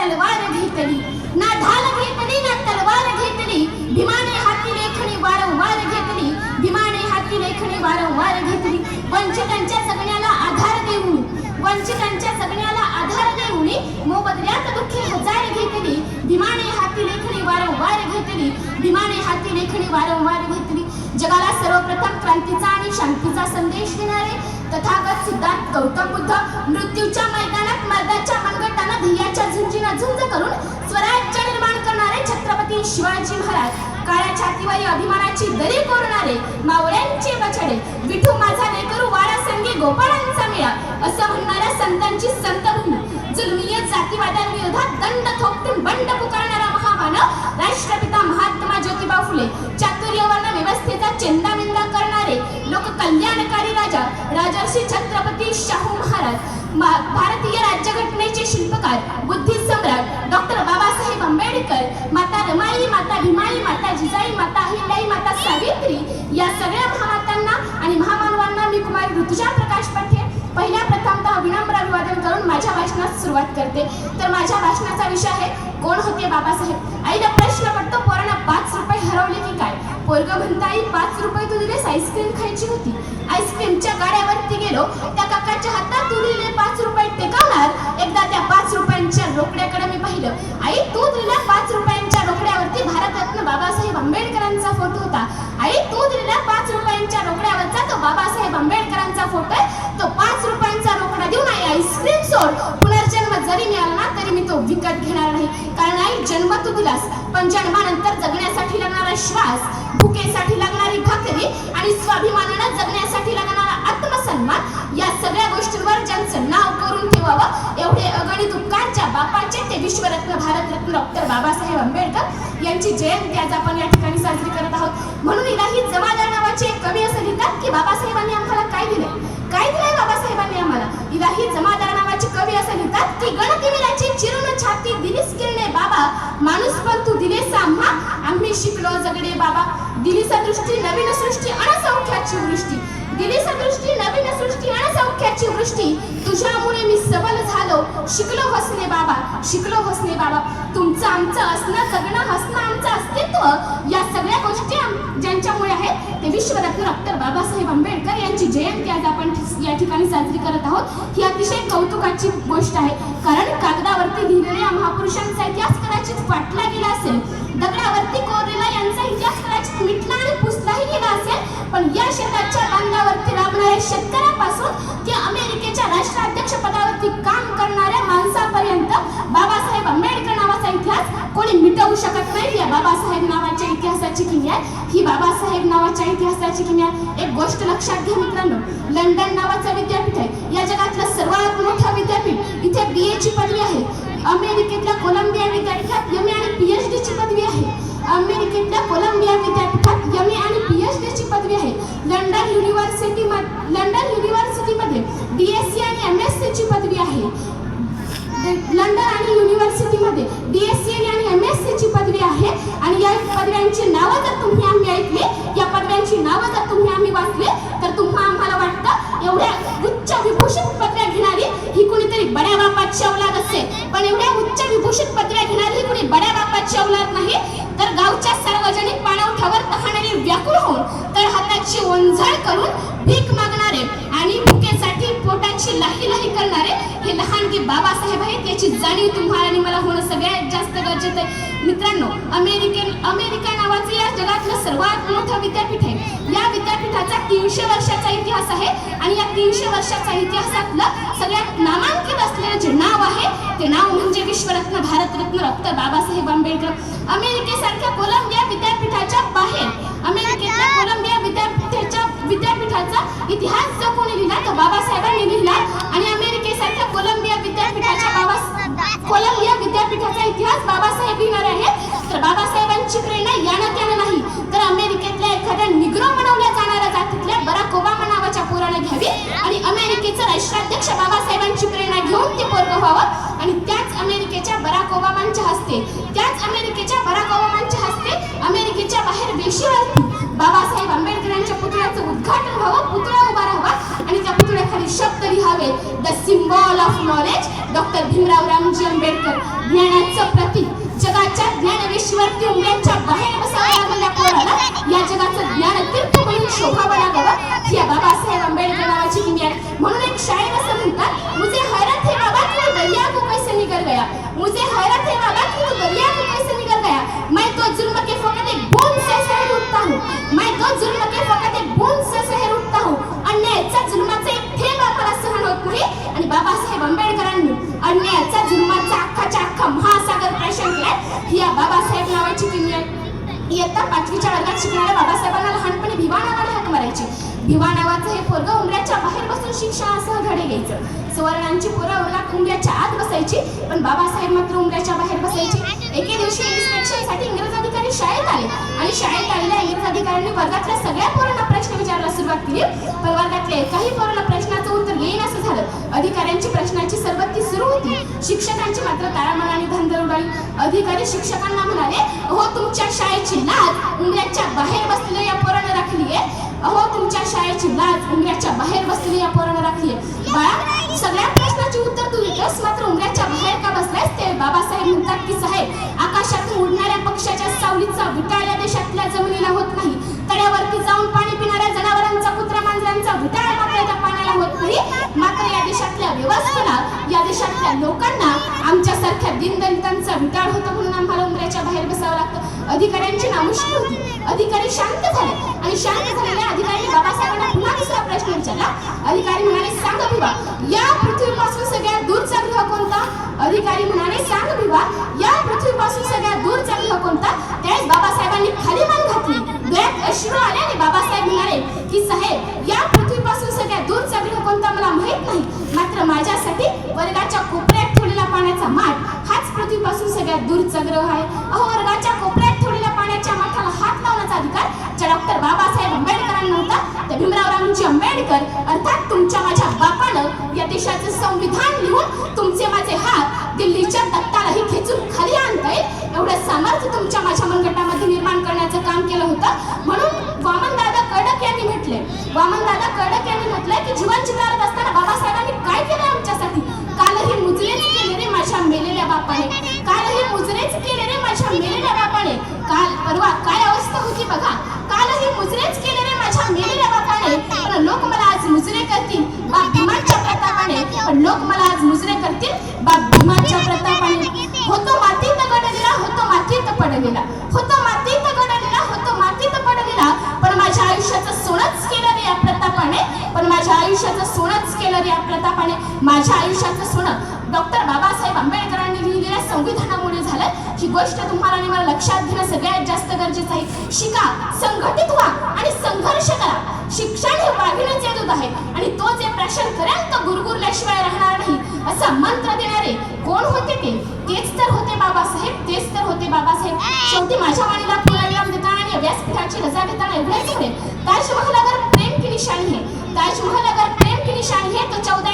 तलवार घेतली ना ढाल घेतली ना तलवार घेतली भीमाने हाती लेखणी वारंवार घेतली भीमाने हाती लेखणी वारंवार घेतली वंचितांच्या जगण्याला आधार देऊन वंचितांच्या जगण्याला आधार देऊन मोबदल्यात दुःखी हजार घेतली भीमाने हाती लेखणी वारंवार घेतली भीमाने हाती लेखणी वारंवार घेतली जगाला सर्वप्रथम क्रांतीचा आणि शांतीचा संदेश देणारे तथागत सिद्धार्थ गौतम बुद्ध मृत्यूच्या मैदानात मर्दाच्या मनगटाला ध्येयाच्या झुंजीला झुंज करून स्वराज्य निर्माण करणारे छत्रपती शिवाजी महाराज काळ्या छातीवर अभिमानाची दरी कोरणारे मावळ्यांचे बछडे विठू माझा लेकरू वाडा संगी गोपाळांचा मेळा असं म्हणणाऱ्या संतांची संतभूमी जुलमीय जातीवाद्यांविरोधात दंड थोपटून बंड पुकारणारा महामानव राष्ट्रपिता महात्मा ज्योतिबा फुले चातुर्यवर्ण व्यवस्थेचा चेंदामेंदा करणारे लोक कल्याणकारी राजा राजर्षी छत्रपती शाहू महाराज भारतीय राज्यघटनेचे शिल्पकार बुद्धी सम्राट डॉक्टर बाबासाहेब आंबेडकर माता रमाई माता भीमाई माता जिजाई माता अहिल्याई माता सावित्री या सगळ्या महामातांना आणि महामानवांना मी कुमारी ऋतुजा प्रकाश पाटील पहिल्या प्रथमतः विनम्र अभिवादन करून माझ्या भाषणास सुरुवात करते तर माझ्या भाषणाचा विषय आहे कोण होते बाबासाहेब आईला प्रश्न पडतो पोरांना 5 रुपये हरवले की काय पोरग म्हणता आई 5 रुपये तू दिलेस आईस्क्रीम खायची होती आईस्क्रीमच्या गाड्यावरती गेलो त्या काकाच्या हातात तू दिलेले 5 रुपये टेकवणार एकदा त्या 5 रुपयांच्या रोकड्याकडे मी पाहिलं आई तू दिलेल्या 5 रुपयांच्या रोकड्यावरती भारतरत्न बाबासाहेब आंबेडकरांचा फोटो होता आई तू दिलेल्या 5 रुपयांच्या रोकड्यावरचा तो बाबासाहेब आंबेडकरांचा फोटो आहे तो 5 रुपयांचा रोकडा देऊन आई आईस्क्रीम सोड पुनर्जन्म जरी मिळाला ना तरी मी तो विकत घेणार नाही कारण आई जन्म तू दिलास पण जन्मानंतर जगण्यासाठी लागणारा श्वास भुकेसाठी लागणारी भाकरी आणि स्वाभिमानाने जगण्यासाठी लागणारा आत्मसन्मान या सगळ्या गोष्टींवर ज्यांचं नाव करून ठेवावं एवढे अगणित उपकार ज्या बापाचे ते विश्वरत्न भारतरत्न डॉक्टर बाबासाहेब आंबेडकर यांची जयंती आज आपण या ठिकाणी साजरी करत आहोत म्हणून इलाही जमादार नावाचे एक कवी असं लिहितात की बाबासाहेबांनी आम्हाला काय दिले बाबासाहेबांनी आम्हाला इलाही जमादार नावाचे कवी असं लिहितात की गणतिमिराची चिरून छाती दिलीस किरणे बाबा माणूस पण तू दिलेस आम्हा आम्ही शिकलो जगडे बाबा दिली सदृष्टी नवीन सृष्टी अणसंख्याची वृष्टी दिली सदृष्टी नवीन सृष्टी अणसंख्याची वृष्टी तुझ्यामुळे मी सबल झालो शिकलो हसणे बाबा तुमचं आमचं असणं जगणं हसणं आमचं अस्तित्व या सगळ्या गोष्टी ज्यांच्यामुळे आहेत ते विश्वरत्न डॉक्टर बाबासाहेब आंबेडकर यांची जयंती आज आपण या ठिकाणी साजरी करत आहोत ही अतिशय कौतुकाची गोष्ट आहे कारण कागदावरती लिहिलेल्या महापुरुषांचा इतिहास कदाचित फाटला गेला असेल दगडावरती कोरलेला यांचा इतिहास कदाचित मिटला आणि पुसलाही गेला असेल पण या शेताच्या बांधावरती राबणाऱ्या शेतकऱ्यापासून ते अमेरिकेच्या राष्ट्राध्यक्ष पदावरती काम करणाऱ्या माणसापर्यंत बाबासाहेब आंबेडकर नावाचा इतिहास कोणी मिटवू शकत नाही या बाबासाहेब नावाच्या इतिहासाची किमया ही बाबासाहेब नावाच्या इतिहासाची किमया एक गोष्ट लक्षात घ्या मित्रांनो लंडन नावाचं विद्यापीठ आहे या जगातलं सर्वात मोठं विद्यापीठ इथे BA ची पदवी आहे अमेरिकेतल्या कोलंबिया विद्यापीठात MA आणि PhD ची पदवी आहे अमेरिकेतल्या कोलंबिया विद्यापीठात MA आणि PhD ची पदवी आहे लंडन युनिव्हर्सिटीमध्ये DSc आणि MSc ची पदवी आहे लंडन आणि युनिव्हर्सिटीमध्ये DSc आणि MSc ची पदवी आहे आणि या पदव्यांची नावं जर तुम्ही आम्ही ऐकले या पदव्यांची नावं जर तुम्ही आम्ही वाचले तर तुम्हाला आम्हाला वाटतं एवढ्या उच्च विभूषित पदव्या घेणारी ही कुणीतरी बड्या बापाची औलाद असेल पण एवढ्या उच्च विभूषित पदव्या घेणारी ही कुणी बड्या बापाची औलाद नाही तर गावच्या सार्वजनिक पाणवठ्यावर तहाणारी व्याकुळ होऊन तर हाताची ओंझळ करून भीक मागणारे आणि भुकेसाठी पोटाची लाही करणारे हे लहानगे बाबासाहेब आहेत याची जाणीव तुम्हाला आणि मला होणं सगळ्यात जास्त गरजेचं आहे मित्रांनो अमेरिका नावाचं या जगातलं सर्वात मोठं विद्यापीठ आहे या विद्यापीठाचा 300 वर्षाचा इतिहास आहे आणि या 300 वर्षाच्या इतिहासातलं सगळ्यात नामांकित असलेलं जे नाव आहे ते नाव म्हणजे विश्वरत्न भारतरत्न डॉक्टर बाबासाहेब आंबेडकर अमेरिकेसारख्या कोलंबिया विद्यापीठाच्या बाहेर अमेरिकेतल्या कोलंबिया विद्यापीठाचा इतिहास जो कोणी लिहिला तो बाबासाहेबांनी लिहिला आणि अमेरिकेसारख्या कोलंबिया विद्यापीठाचा इतिहास बाबासाहेब लिहिणार आहेत तर बाबासाहेबांची प्रेरणा यानं त्यानं नाही तर अमेरिकेतल्या एखाद्या निग्रो बनवल्या जाणाऱ्या जातीतल्या बराक ओबामा नावाच्या पोराने घ्यावी आणि अमेरिकेचं राष्ट्राध्यक्ष बाबासाहेबांची प्रेरणा घेऊन ते पोरगं व्हावं आणि त्याच अमेरिकेच्या बराक ओबामांच्या हस्ते अमेरिकेच्या बाहेर वेशीवरती बाबासाहेब आंबेडकरांच्या पुतळ्याचं उद्घाटन व्हावं पुतळा उभा राहावा आणि त्या पुतळ्याखाली शब्द लिहावे the symbol of knowledge doctor Bhimrao Ramji Ambedkar ज्ञानाचे वर्गात शिकणाऱ्या बाबासाहेबांना लहानपणी भिवा नावाने हाक मारायची. भिवा नावाचं हे पोरगं उंबऱ्याच्या बाहेर बसून शिक्षणासह धडे घ्यायचं. सुवर्णांची पोरं वर्गात उंबऱ्याच्या आत बसायची, पण बाबासाहेब मात्र उंबऱ्याच्या बाहेर बसायचे. एके दिवशी इन्स्पेक्शनसाठी इंग्रज अधिकारी शाळेत आले आणि शाळेत आलेल्या इंग्रज अधिकाऱ्यांनी वर्गातल्या सगळ्या पोरांना प्रश्न विचारायला सुरुवात केली, पण वर्गातल्या एकाही पोराला प्रश्नाचं उत्तर येईन असं झालं. अधिकाऱ्यांची प्रश्नाची सरबत्ती सुरू होती, शिक्षकांची मात्र तारामनाने धांदल उडाली. अधिकारी शिक्षकांना म्हणाले, अहो तुमच्या शाळेची लाज उंबऱ्याच्या बाहेर बसलेल्या या पोरानं राखली आहे. अहो तुमच्या शाळेची लाज उंबऱ्याच्या बाहेर बसलेल्या या पोरानं राखली आहे. बाळा, सगळ्या प्रश्नाची उत्तर तू देतोस, मात्र उंबऱ्याच्या बाहेर का बसलायस? ते बाबासाहेब म्हणतात की साहेब, आकाशातून उडणाऱ्या पक्षाच्या सावलीचा विटाळ या देशातल्या जमिनीला होत नाही. तळ्यावरती जाऊन पाणी पिणाऱ्या जनावरांचा, कुत्रा मांजरांचा विटाळ मात्र त्या पाण्याला होत नाही. मात्र या देशातल्या व्यवस्थेला, या देशातल्या लोकांना, आमच्यासारख्या दीनदलितांचा विटाळ होतो म्हणून आम्हाला उंबऱ्याच्या बाहेर बसावं लागतं. अधिकाऱ्यांची नामुष्की होती. अधिकारी शांत झाले आणि शांत झालेल्या अधिकाऱ्यांनी बाबासाहेबांना पुन्हा दुसरा प्रश्न विचारला. अधिकारी म्हणाले, सांग भिवा, या पृथ्वीपासून सगळ्यात दूरचा ग्रह कोणता? अधिकारी म्हणाले, सांग भिवा, या पृथ्वीपासून सगळ्यात दूरचा ग्रह कोणता? त्यावेळेस बाबासाहेबांनी खाली मान घातली, डोळ्यात अश्रू आल्याने बाबासाहेब म्हणाले की साहेब, या पृथ्वीपासून सगळ्यात दूरचा ग्रह कोणता मला माहित नाही, मात्र माझ्यासाठी वर्गाच्या कोपऱ्यात ठेवलेला पाण्याचा माठ हाच पृथ्वीपासून सगळ्यात दूरचा ग्रह आहे. अहो, वर्गाच्या कोपऱ्यात ठेवलेल्या पाण्याच्या माठाला हात लावण्याचा अधिकार ज्या डॉक्टर बाबासाहेब आंबेडकरांना होता, त्या भीमराव रामजी आंबेडकर अर्थात तुमच्या माझ्या बापानं या देशाचं संविधान लिहून तुमचे माझे हात दिल्लीच्या तख्तालाही खेचून खाली आणता येईल एवढं सामर्थ्य तुमच्या माझ्या मनगटामध्ये निर्माण करण्याचं काम केलं होतं. म्हणून वामनदादा कडक यांनी म्हटले, वामनदादा कडक यांनी म्हटलंय की जीवन चितारत असताना बाबासाहेबांनी काय केलं आमच्यासाठी? कालही मुजरेच केले रे माझ्या मेलेल्या बापाने, कालही मुजरेच केले रे माझ्या मेलेल्या बापाने. काल परवा काय अवस्था होती बघा, कालही मुजरेच केले रे माझ्या मेलेल्या बापाने, पण लोक मला आज मुजरे करतील बाप भीमाच्या प्रतापाने, पण लोक मला आज मुजरे करतील बाप भीमाच्या प्रतापाने. होतो मातीत गडलेला, होतो मातीत पडलेला, होतो मातीत गडलेला, होतो मातीत पडलेला, पण माझ्या आयुष्याचं सोनच केलं रे या प्रतापाने, पण माझ्या आयुष्याचं सोनच केलं रे या प्रतापाने. माझ्या आयुष्याचं सोनं डॉक्टर बाबासाहेब आंबेडकरांनी लिहिलेल्या संविधानामुळे झालं. ही गोष्ट तुम्हाला आणि मला लक्षात घेणं सगळ्यात जास्त गरजेचं आहे. शिका, संघटित व्हा आणि संघर्ष करा. शिक्षण हे वाघिणीचे दूध आहे आणि तो जे प्राशन करेल तो गुरगुरल्याशिवाय राहणार नाही असा मंत्र देणारे कोण होते? तेच तर होते बाबासाहेब, तेच तर होते बाबासाहेब. शेवटी माझ्या वाणीला पूर्णविराम देताना आणि व्यासपीठाची रजा घेताना एवढेच होते, ताजमहल अगर प्रेम की निशानी है, ताजमहल अगर प्रेम की निशानी है तो 14